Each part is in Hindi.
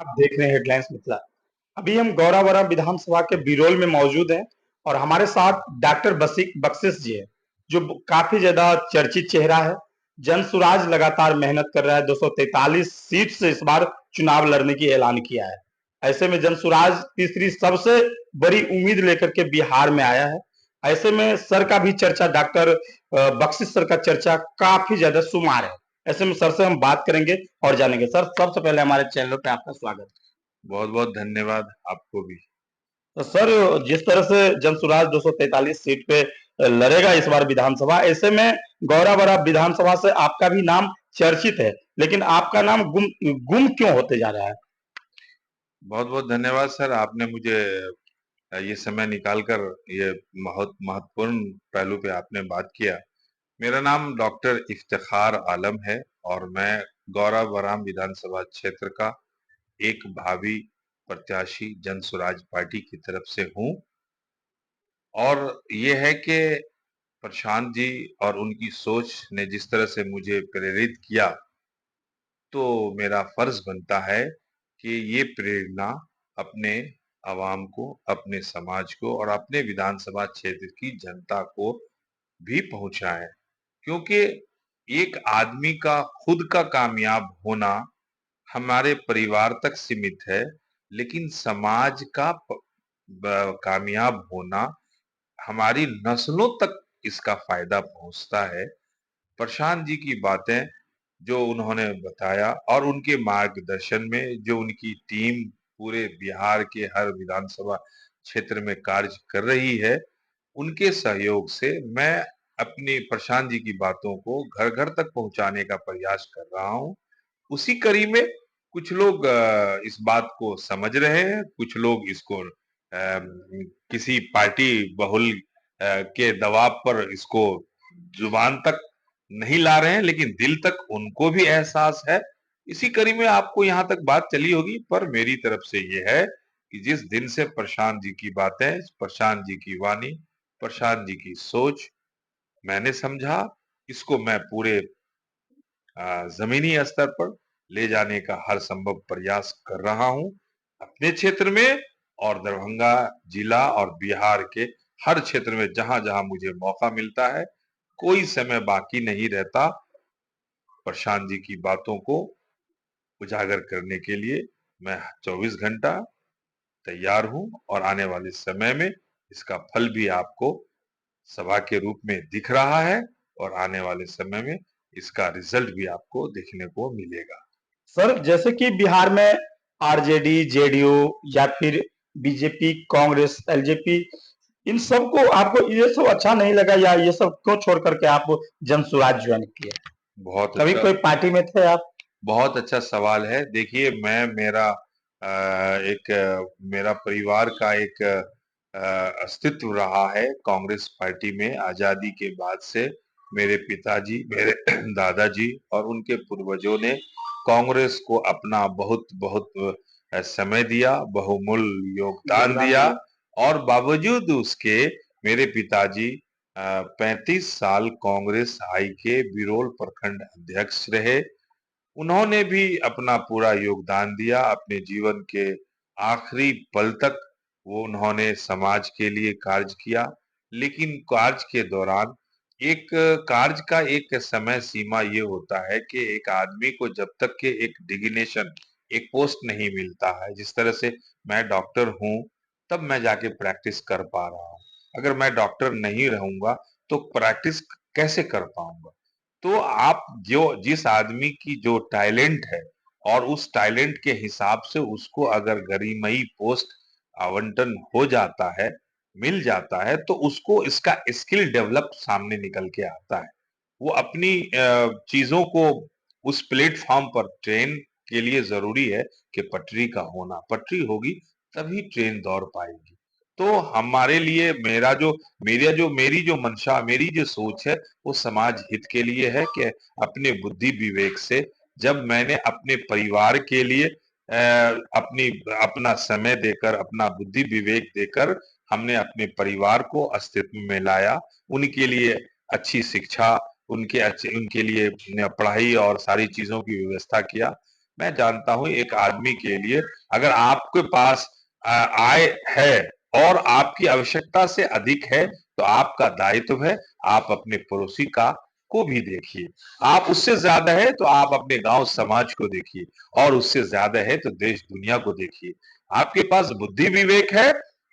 आप देख रहे हैं हेडलाइंस मिथिला। अभी हम गौरावरा विधानसभा के बिरोल में मौजूद हैं और हमारे साथ डॉक्टर बख्शिश जी हैं, जो काफी ज्यादा चर्चित चेहरा है। जन सुराज लगातार मेहनत कर रहा है, 243 सीट से इस बार चुनाव लड़ने की ऐलान किया है। ऐसे में जन सुराज तीसरी सबसे बड़ी उम्मीद लेकर के बिहार में आया है। ऐसे में सर का भी चर्चा, डॉक्टर बख्शिश सर का चर्चा काफी ज्यादा शुमार है। ऐसे में सर से हम बात करेंगे और जानेंगे। सर, सबसे पहले हमारे चैनल पे आपका स्वागत। बहुत बहुत धन्यवाद आपको भी। तो सर, जिस तरह से जनसुराज 243 सीट पे लड़ेगा इस बार विधानसभा, ऐसे में गौरावरा विधानसभा से आपका भी नाम चर्चित है, लेकिन आपका नाम गुम गुम क्यों होते जा रहा है? बहुत बहुत धन्यवाद सर, आपने मुझे ये समय निकालकर ये बहुत महत्वपूर्ण पहलू पे आपने बात किया। मेरा नाम डॉक्टर इफ्तिखार आलम है और मैं गौरावराम विधानसभा क्षेत्र का एक भावी प्रत्याशी जन स्वराज पार्टी की तरफ से हूँ। और ये है कि प्रशांत जी और उनकी सोच ने जिस तरह से मुझे प्रेरित किया, तो मेरा फर्ज बनता है कि ये प्रेरणा अपने आवाम को, अपने समाज को और अपने विधानसभा क्षेत्र की जनता को भी पहुंचाए। क्योंकि एक आदमी का खुद का कामयाब होना हमारे परिवार तक सीमित है, लेकिन समाज का कामयाब होना हमारी नस्लों तक इसका फायदा पहुंचता है। प्रशांत जी की बातें जो उन्होंने बताया और उनके मार्गदर्शन में जो उनकी टीम पूरे बिहार के हर विधानसभा क्षेत्र में कार्य कर रही है, उनके सहयोग से मैं अपनी प्रशांत जी की बातों को घर घर तक पहुंचाने का प्रयास कर रहा हूं। उसी कड़ी में कुछ लोग इस बात को समझ रहे हैं, कुछ लोग इसको किसी पार्टी बहुल के दबाव पर इसको जुबान तक नहीं ला रहे हैं, लेकिन दिल तक उनको भी एहसास है। इसी कड़ी में आपको यहाँ तक बात चली होगी, पर मेरी तरफ से ये है कि जिस दिन से प्रशांत जी की बातें, प्रशांत जी की वाणी, प्रशांत जी की सोच मैंने समझा, इसको मैं पूरे जमीनी स्तर पर ले जाने का हर संभव प्रयास कर रहा हूं अपने क्षेत्र में, और दरभंगा जिला और बिहार के हर क्षेत्र में जहां जहां मुझे मौका मिलता है, कोई समय बाकी नहीं रहता प्रशांत जी की बातों को उजागर करने के लिए। मैं 24 घंटा तैयार हूं और आने वाले समय में इसका फल भी आपको सभा के रूप में दिख रहा है और आने वाले समय में इसका रिजल्ट भी आपको देखने को मिलेगा। सर, जैसे कि बिहार में आरजेडी, जेडीयू या फिर बीजेपी, कांग्रेस, एलजेपी, इन सबको आपको ये सब अच्छा नहीं लगा, या ये सब क्यों छोड़ करके आप जन सुराज ज्वाइन किए? बहुत कभी अच्छा, कोई पार्टी में थे आप? बहुत अच्छा सवाल है। देखिए, मैं मेरा परिवार का एक अस्तित्व रहा है कांग्रेस पार्टी में आजादी के बाद से। मेरे पिताजी, मेरे दादाजी और उनके पूर्वजों ने कांग्रेस को अपना बहुत बहुत समय दिया, बहुमूल्य योगदान दिया, और बावजूद उसके मेरे पिताजी 35 साल कांग्रेस हाई के बिरोल प्रखंड अध्यक्ष रहे। उन्होंने भी अपना पूरा योगदान दिया अपने जीवन के आखिरी पल तक। वो उन्होंने समाज के लिए कार्य किया, लेकिन कार्य के दौरान एक कार्य का एक समय सीमा ये होता है कि एक आदमी को जब तक के एक डिग्नेशन, एक पोस्ट नहीं मिलता है, जिस तरह से मैं डॉक्टर हूं, तब मैं जाके प्रैक्टिस कर पा रहा हूं। अगर मैं डॉक्टर नहीं रहूंगा तो प्रैक्टिस कैसे कर पाऊंगा? तो आप जो जिस आदमी की जो टैलेंट है और उस टैलेंट के हिसाब से उसको अगर गरिमाई पोस्ट आवंटन हो जाता है, मिल जाता है, तो उसको इसका स्किल डेवलप सामने निकल के आता है। वो अपनी चीजों को उस प्लेटफॉर्म पर ट्रेन के लिए जरूरी है कि पटरी का होना, पटरी होगी तभी ट्रेन दौड़ पाएगी। तो हमारे लिए मेरी जो मंशा, मेरी जो सोच है, वो समाज हित के लिए है कि अपने बुद्धि विवेक से जब मैंने अपने परिवार के लिए अपनी अपना समय देकर, अपना बुद्धि विवेक देकर हमने अपने परिवार को अस्तित्व में लाया, उनके लिए अच्छी शिक्षा, उनके लिए पढ़ाई और सारी चीजों की व्यवस्था किया। मैं जानता हूं एक आदमी के लिए अगर आपके पास आय है और आपकी आवश्यकता से अधिक है तो आपका दायित्व है आप अपने पड़ोसी का को भी देखिए। आप उससे ज्यादा है तो आप अपने गांव समाज को देखिए और उससे ज्यादा है तो देश दुनिया को देखिए। आपके पास बुद्धि विवेक है,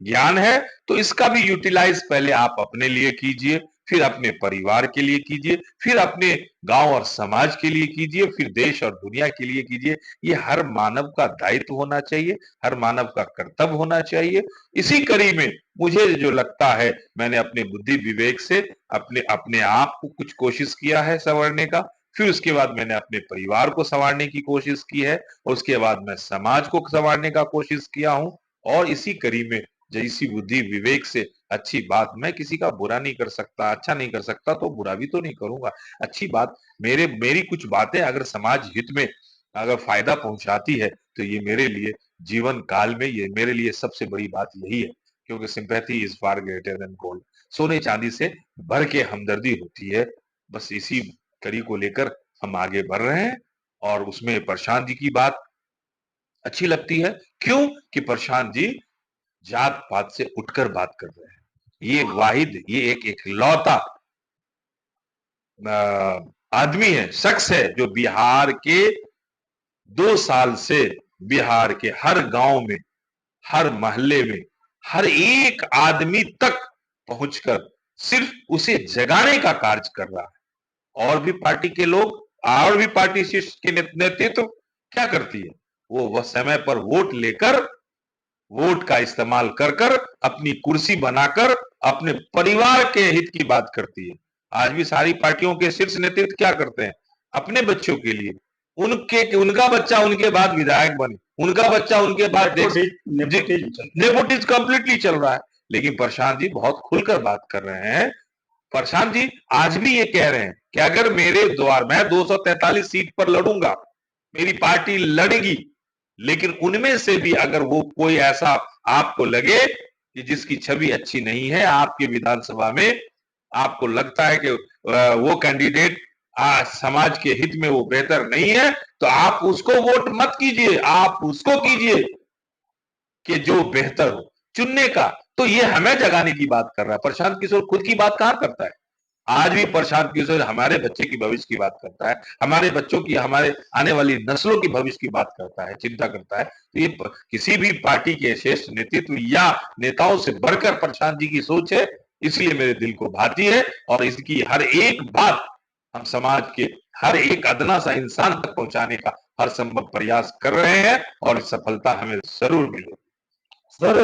ज्ञान है, तो इसका भी यूटिलाइज पहले आप अपने लिए कीजिए, फिर अपने परिवार के लिए कीजिए, फिर अपने गांव और समाज के लिए कीजिए, फिर देश और दुनिया के लिए कीजिए। ये हर मानव का दायित्व होना चाहिए, हर मानव का कर्तव्य होना चाहिए। इसी कड़ी में मुझे जो लगता है मैंने अपने बुद्धि विवेक से अपने अपने आप को कुछ कोशिश किया है संवारने का, फिर उसके बाद मैंने अपने परिवार को संवारने की कोशिश की है और उसके बाद मैं समाज को संवारने का कोशिश किया हूं। और इसी कड़ी में जैसी बुद्धि विवेक से अच्छी बात मैं किसी का बुरा नहीं कर सकता, अच्छा नहीं कर सकता तो बुरा भी तो नहीं करूंगा। अच्छी बात मेरी कुछ बातें अगर समाज हित में अगर फायदा पहुंचाती है तो ये मेरे लिए जीवन काल में ये मेरे लिए सबसे बड़ी बात यही है, क्योंकि sympathy is far greater than gold. सोने चांदी से भर के हमदर्दी होती है। बस इसी कड़ी को लेकर हम आगे बढ़ रहे हैं और उसमें प्रशांत जी की बात अच्छी लगती है। क्यों कि प्रशांत जी जात पात से उठकर बात कर रहे हैं। ये वाहिद ये एक इकलौता आदमी है, शख्स है जो बिहार के 2 साल से बिहार के हर गांव में, हर मोहल्ले में, हर एक आदमी तक पहुंचकर सिर्फ उसे जगाने का कार्य कर रहा है। और भी पार्टी के लोग और भी पार्टी के नेतृत्व क्या करती है, वो वह समय पर वोट लेकर वोट का इस्तेमाल कर कर अपनी कुर्सी बनाकर अपने परिवार के हित की बात करती है। आज भी सारी पार्टियों के शीर्ष नेतृत्व क्या करते हैं, अपने बच्चों के लिए, उनका बच्चा उनके बाद विधायक बने, उनका बच्चा उनके बाद देश नेपोटिज्म कंप्लीटली चल रहा है। लेकिन प्रशांत जी बहुत खुलकर बात कर रहे हैं। प्रशांत जी आज भी ये कह रहे हैं कि अगर मेरे द्वार मैं 243 सीट पर लड़ूंगा, मेरी पार्टी लड़ेगी, लेकिन उनमें से भी अगर वो कोई ऐसा आपको लगे कि जिसकी छवि अच्छी नहीं है आपके विधानसभा में, आपको लगता है कि वो कैंडिडेट समाज के हित में वो बेहतर नहीं है, तो आप उसको वोट मत कीजिए, आप उसको कीजिए कि जो बेहतर हो चुनने का। तो ये हमें जगाने की बात कर रहा है। प्रशांत किशोर खुद की बात कहां करता है। आज भी प्रशांत किशोर हमारे बच्चे की भविष्य की बात करता है, हमारे बच्चों की, हमारे आने वाली नस्लों की भविष्य की बात करता है, चिंता करता है। तो ये किसी भी पार्टी के शीर्ष नेतृत्व या नेताओं से बढ़कर प्रशांत जी की सोच है, इसलिए मेरे दिल को भाती है और इसकी हर एक बात हम समाज के हर एक अदना सा इंसान तक पहुंचाने का हर संभव प्रयास कर रहे हैं और सफलता हमें जरूर मिलेगी। सर,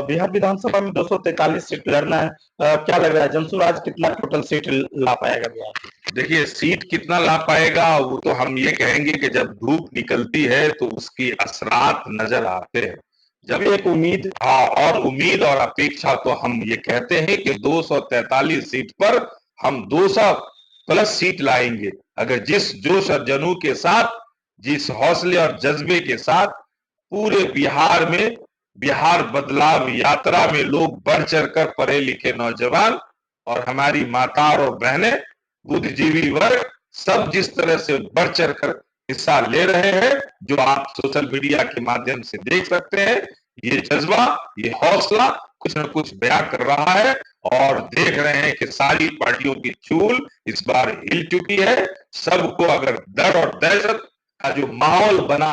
बिहार विधानसभा में 243 सीट लड़ना है, क्या लग रहा है जनसुराज कितना टोटल सीट ला पाएगा बिहार? देखिए सीट कितना ला पाएगा वो तो हम ये कहेंगे कि जब धूप निकलती है तो उसकी असरात नजर आते हैं। जब एक उम्मीद, हाँ, और उम्मीद और अपेक्षा तो हम ये कहते हैं कि 243 सीट पर हम 200 प्लस सीट लाएंगे। अगर जिस जोश और जनू के साथ, जिस हौसले और जज्बे के साथ पूरे बिहार में बिहार बदलाव यात्रा में लोग बढ़ चढ़कर पढ़े लिखे नौजवान और हमारी माता और बहनें, बुद्धिजीवी वर्ग सब जिस तरह से बढ़ चढ़कर हिस्सा ले रहे हैं, जो आप सोशल मीडिया के माध्यम से देख सकते हैं, ये जज्बा, ये हौसला कुछ न कुछ बयां कर रहा है। और देख रहे हैं कि सारी पार्टियों की चूल इस बार हिल चुकी है। सबको अगर डर और दहशत का जो माहौल बना,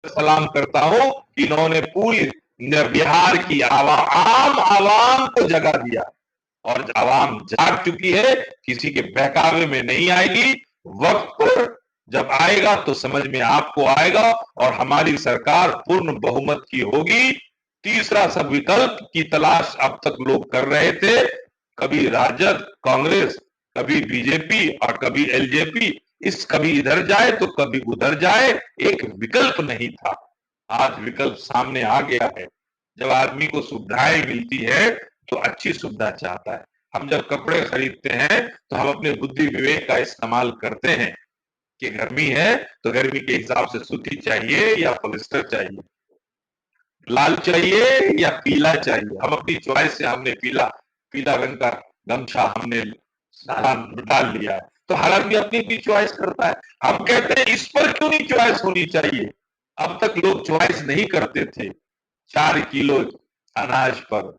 सलाम करता हूं, इन्होंने पूरी बिहार की आम आवाम को जगा दिया और आवाम जाग चुकी है, किसी के बहकावे में नहीं आएगी। वक्त पर जब आएगा तो समझ में आपको आएगा और हमारी सरकार पूर्ण बहुमत की होगी। तीसरा सब विकल्प की तलाश अब तक लोग कर रहे थे, कभी राजद, कांग्रेस, कभी बीजेपी और कभी एलजेपी, इस कभी इधर जाए तो कभी उधर जाए, एक विकल्प नहीं था। आज विकल्प सामने आ गया है। जब आदमी को सुविधाएं मिलती है तो अच्छी सुविधा चाहता है। हम जब कपड़े खरीदते हैं तो हम अपने बुद्धि विवेक का इस्तेमाल करते हैं कि गर्मी है तो गर्मी के हिसाब से सूती चाहिए या पॉलिस्टर चाहिए, लाल चाहिए या पीला चाहिए। हम अपनी चॉइस से हमने पीला पीला रंग का गमछा हमने डाल लिया है। तो हर आदमी अपनी अपनी चॉइस करता है। हम कहते हैं इस पर क्यों नहीं चॉइस होनी चाहिए? अब तक लोग चॉइस नहीं करते थे 4 किलो अनाज पर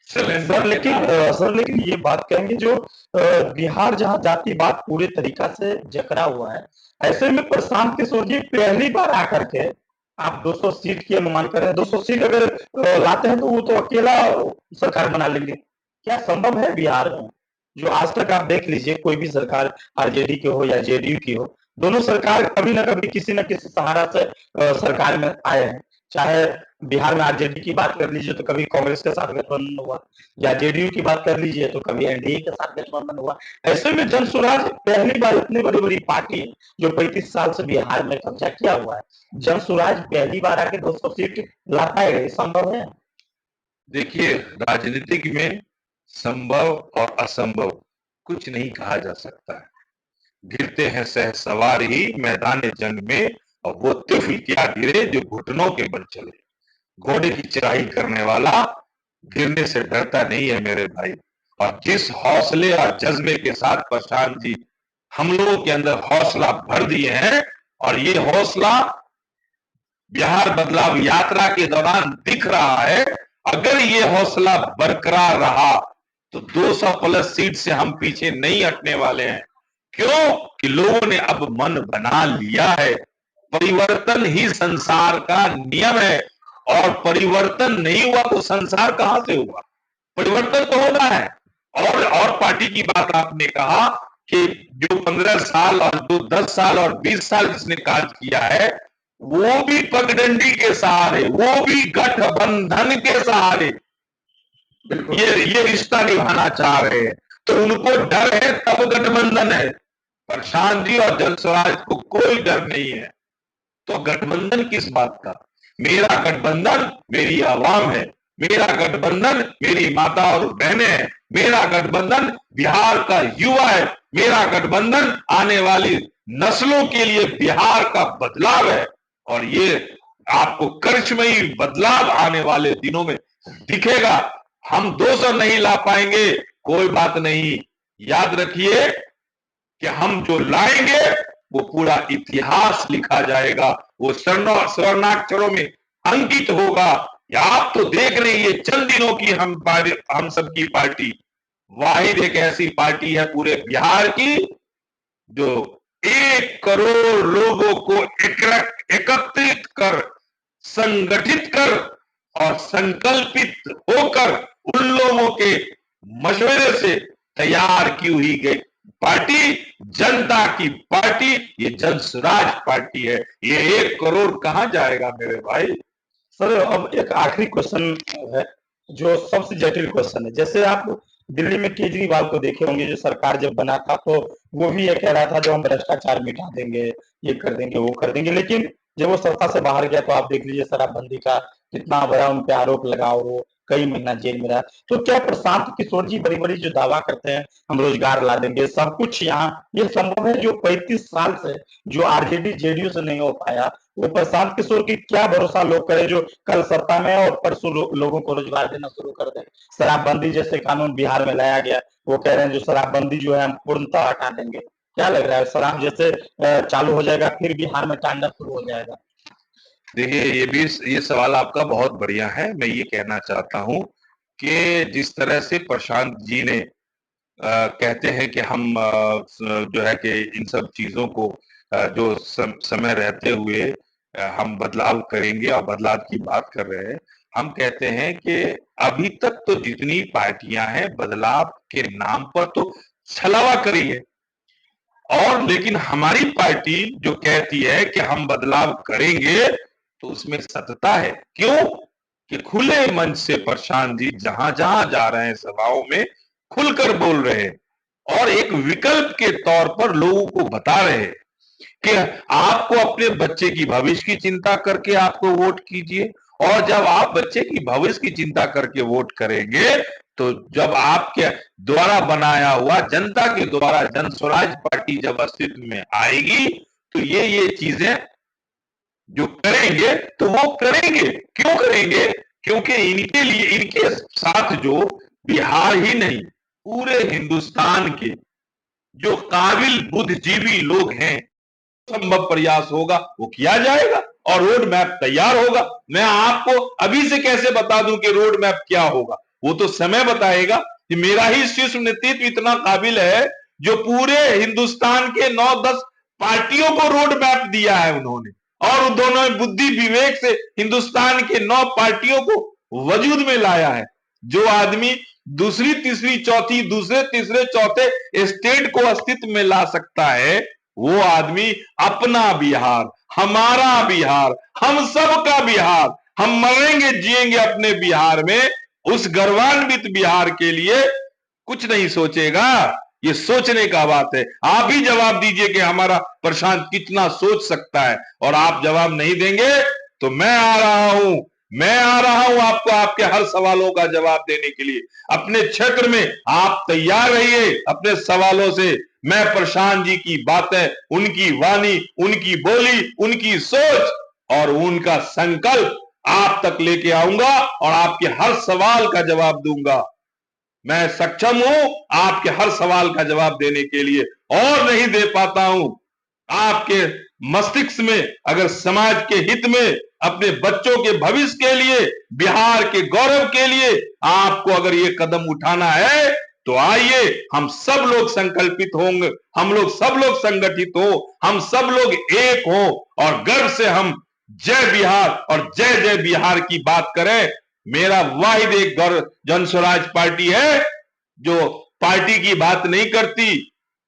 सर सिलेंडर के लेकिन नाम पर। ये बात कहेंगे जो बिहार जहाँ जातिवाद पूरे तरीका से जकड़ा हुआ है, ऐसे में प्रशांत किशोर जी पहली बार आकर के आप 200 सीट की अनुमान कर रहे हैं, 200 सीट अगर लाते हैं तो वो तो अकेला सरकार बना लेंगे। क्या संभव है बिहार में? जो आज तक आप देख लीजिए, कोई भी सरकार आरजेडी की हो या जेडीयू की हो, दोनों सरकार कभी ना कभी किसी न किसी सहारा से सरकार में आए हैं। चाहे बिहार में आरजेडी की बात कर लीजिए तो कभी कांग्रेस के साथ गठबंधन हुआ, या जेडीयू की बात कर लीजिए तो कभी एनडीए के साथ गठबंधन हुआ। ऐसे में जन स्वराज पहली बार, इतनी बड़ी बड़ी पार्टी जो 35 साल से बिहार में कब्जा किया हुआ है, जन स्वराज पहली बार आके 200 सीट ला पाएगा, ये संभव है? देखिए, राजनीतिक में संभव और असंभव कुछ नहीं कहा जा सकता है। गिरते हैं सहसवार ही मैदान जंग में, और वो तिफल क्या गिरे जो घुटनों के बल चले। घोड़े की चढ़ाई करने वाला गिरने से डरता नहीं है मेरे भाई। और जिस हौसले और जज्बे के साथ प्रशांत जी हम लोगों के अंदर हौसला भर दिए हैं, और ये हौसला बिहार बदलाव यात्रा के दौरान दिख रहा है। अगर ये हौसला बरकरार रहा तो 200 प्लस सीट से हम पीछे नहीं हटने वाले हैं। क्यों? कि लोगों ने अब मन बना लिया है। परिवर्तन ही संसार का नियम है, और परिवर्तन नहीं हुआ तो संसार कहां से हुआ? परिवर्तन तो होना है। और पार्टी की बात आपने कहा कि जो 15 साल और जो 10 साल और 20 साल जिसने काज किया है, वो भी पगडंडी के सहारे, वो भी गठबंधन के सहारे ये रिश्ता निभाना चाह रहे हैं। तो उनको डर है तब गठबंधन है। प्रशांत जी और जनस्वराज को कोई डर नहीं है। तो गठबंधन किस बात का? मेरा गठबंधन मेरी आवाम है, मेरा गठबंधन मेरी माता और बहनें हैं, मेरा गठबंधन बिहार का युवा है, मेरा गठबंधन आने वाली नस्लों के लिए बिहार का बदलाव है। और ये आपको करिश्मई बदलाव आने वाले दिनों में दिखेगा। हम 200 नहीं ला पाएंगे, कोई बात नहीं। याद रखिए कि हम जो लाएंगे वो पूरा इतिहास लिखा जाएगा, वो स्वर्णाक्षरों में अंकित होगा। या आप तो देख रहे हैं चंद दिनों की हम सबकी पार्टी वाहिद एक ऐसी पार्टी है पूरे बिहार की जो 1 करोड़ लोगों को एकत्रित कर, संगठित कर और संकल्पित होकर उन लोगों के मशवरे से तैयार की हुई गई पार्टी, जनता की पार्टी, ये जन स्वराज पार्टी है। ये 1 करोड़ कहां जाएगा मेरे भाई? सर अब एक आखिरी क्वेश्चन है, जो सबसे जटिल क्वेश्चन है। जैसे आप दिल्ली में केजरीवाल को देखे होंगे, जो सरकार जब बना था तो वो भी ये कह रहा था जो हम भ्रष्टाचार मिटा देंगे, ये कर देंगे, वो कर देंगे, लेकिन जब वो सत्ता से बाहर गया तो आप देख लीजिए शराबबंदी का कितना बड़ा उन पे आरोप लगा, और वो कई महीना जेल में रहा। तो क्या प्रशांत किशोर जी बड़ी बड़ी जो दावा करते हैं हम रोजगार ला देंगे, सब कुछ यहाँ, ये संभव है? जो 35 साल से जो आरजेडी जेडीयू से नहीं हो पाया, वो प्रशांत किशोर की क्या भरोसा लोग करें जो कल सत्ता में है और परसों लोगों को रोजगार देना शुरू कर दें? शराबबंदी जैसे कानून बिहार में लाया गया, वो कह रहे हैं जो शराबबंदी जो है हम पूर्णतः हटा देंगे। क्या लग रहा है, शराब जैसे चालू हो जाएगा फिर बिहार में तांडव शुरू हो जाएगा? देखिए, ये सवाल आपका बहुत बढ़िया है। मैं ये कहना चाहता हूं कि जिस तरह से प्रशांत जी ने कहते हैं कि हम जो है कि इन सब चीजों को जो समय रहते हुए हम बदलाव करेंगे और बदलाव की बात कर रहे हैं। हम कहते हैं कि अभी तक तो जितनी पार्टियां हैं बदलाव के नाम पर तो छलावा करी है, और लेकिन हमारी पार्टी जो कहती है कि हम बदलाव करेंगे तो उसमें सत्यता है। क्यों? कि खुले मंच से प्रशांत जी जहां जहां जा रहे हैं सभाओं में खुलकर बोल रहे हैं, और एक विकल्प के तौर पर लोगों को बता रहे हैं कि आपको अपने बच्चे की भविष्य की चिंता करके आपको वोट कीजिए, और जब आप बच्चे की भविष्य की चिंता करके वोट करेंगे तो जब आपके द्वारा बनाया हुआ जनता के द्वारा जन स्वराज पार्टी जब अस्तित्व में आएगी तो ये चीजें जो करेंगे तो वो करेंगे। क्यों करेंगे? क्योंकि इनके लिए, इनके साथ जो बिहार ही नहीं पूरे हिंदुस्तान के जो काबिल बुद्धिजीवी लोग हैं, संभव प्रयास होगा वो किया जाएगा और रोड मैप तैयार होगा। मैं आपको अभी से कैसे बता दूं कि रोड मैप क्या होगा, वो तो समय बताएगा। कि मेरा ही शीर्ष नेतृत्व इतना काबिल है जो पूरे हिंदुस्तान के 9-10 पार्टियों को रोड मैप दिया है उन्होंने, और उन्होंने बुद्धि विवेक से हिंदुस्तान के 9 पार्टियों को वजूद में लाया है। जो आदमी दूसरी तीसरी चौथी दूसरे तीसरे चौथे स्टेट को अस्तित्व में ला सकता है, वो आदमी अपना बिहार, हमारा बिहार, हम सब का बिहार, हम मरेंगे जिएंगे अपने बिहार में, उस गर्वान्वित बिहार के लिए कुछ नहीं सोचेगा। ये सोचने का बात है। आप ही जवाब दीजिए कि हमारा प्रशांत कितना सोच सकता है, और आप जवाब नहीं देंगे तो मैं आ रहा हूं, मैं आ रहा हूं आपको आपके हर सवालों का जवाब देने के लिए। अपने क्षेत्र में आप तैयार रहिए अपने सवालों से। मैं प्रशांत जी की बातें, उनकी वाणी, उनकी बोली, उनकी सोच और उनका संकल्प आप तक लेके आऊंगा और आपके हर सवाल का जवाब दूंगा। मैं सक्षम हूं आपके हर सवाल का जवाब देने के लिए, और नहीं दे पाता हूं आपके मस्तिष्क में, अगर समाज के हित में, अपने बच्चों के भविष्य के लिए, बिहार के गौरव के लिए आपको अगर ये कदम उठाना है तो आइए, हम सब लोग संकल्पित होंगे, हम लोग सब लोग संगठित हो, हम सब लोग एक हो और गर्व से हम जय बिहार और जय जय बिहार की बात करें। मेरा वाहिद एक गौरव जन स्वराज पार्टी है जो पार्टी की बात नहीं करती,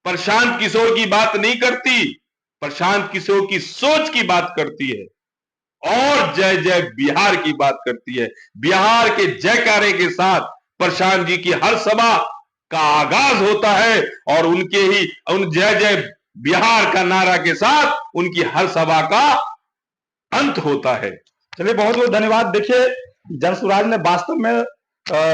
प्रशांत किशोर की बात नहीं करती, प्रशांत किशोर की सोच की बात करती है और जय जय बिहार की बात करती है। बिहार के जयकारे के साथ प्रशांत जी की हर सभा का आगाज होता है और उनके ही उन जय जय बिहार का नारा के साथ उनकी हर सभा का अंत होता है। चलिए, बहुत बहुत धन्यवाद। देखिए, जनसुराज ने वास्तव में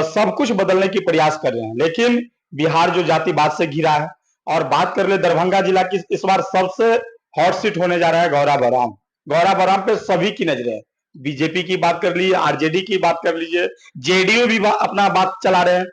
सब कुछ बदलने की प्रयास कर रहे हैं, लेकिन बिहार जो जातिवाद से घिरा है। और बात कर ले दरभंगा जिला की, इस बार सबसे हॉट सीट होने जा रहा है गौरा बौराम। गौरा बौराम पे सभी की नजरें हैं। बीजेपी की बात कर लीजिए, आरजेडी की बात कर लीजिए, जेडीयू भी अपना बात चला रहे हैं,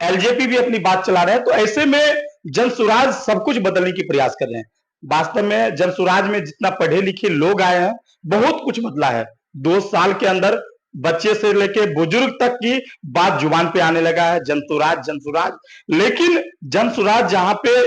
एलजेपी भी अपनी बात चला रहे हैं। तो ऐसे में जनसुराज सब कुछ बदलने की प्रयास कर रहे हैं। वास्तव में जनसुराज में जितना पढ़े लिखे लोग आए हैं, बहुत कुछ बदला है। 2 साल के अंदर बच्चे से लेके बुजुर्ग तक की बात जुबान पे आने लगा है, जनसुराज जनसुराज। लेकिन जनसुराज जहां पे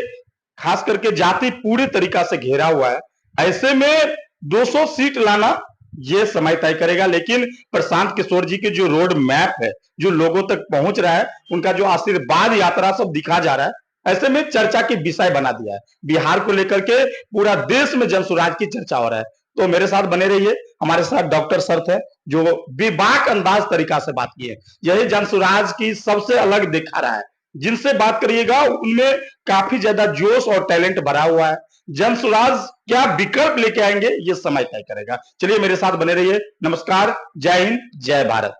खास करके जाति पूरी तरीका से घेरा हुआ है, ऐसे में 200 सीट लाना ये समय तय करेगा। लेकिन प्रशांत किशोर जी के जो रोड मैप है, जो लोगों तक पहुंच रहा है, उनका जो आशीर्वाद यात्रा सब दिखा जा रहा है, ऐसे में चर्चा की विषय बना दिया है। बिहार को लेकर के पूरा देश में जनसुराज की चर्चा हो रहा है। तो मेरे साथ बने रहिए। हमारे साथ डॉक्टर सरथ है जो बेबाक अंदाज तरीका से बात की है। यही जनसुराज की सबसे अलग दिखा रहा है। जिनसे बात करिएगा उनमें काफी ज्यादा जोश और टैलेंट भरा हुआ है। जनसुराज क्या विकल्प लेके आएंगे ये समय तय करेगा। चलिए, मेरे साथ बने रहिए। नमस्कार, जय हिंद, जय भारत।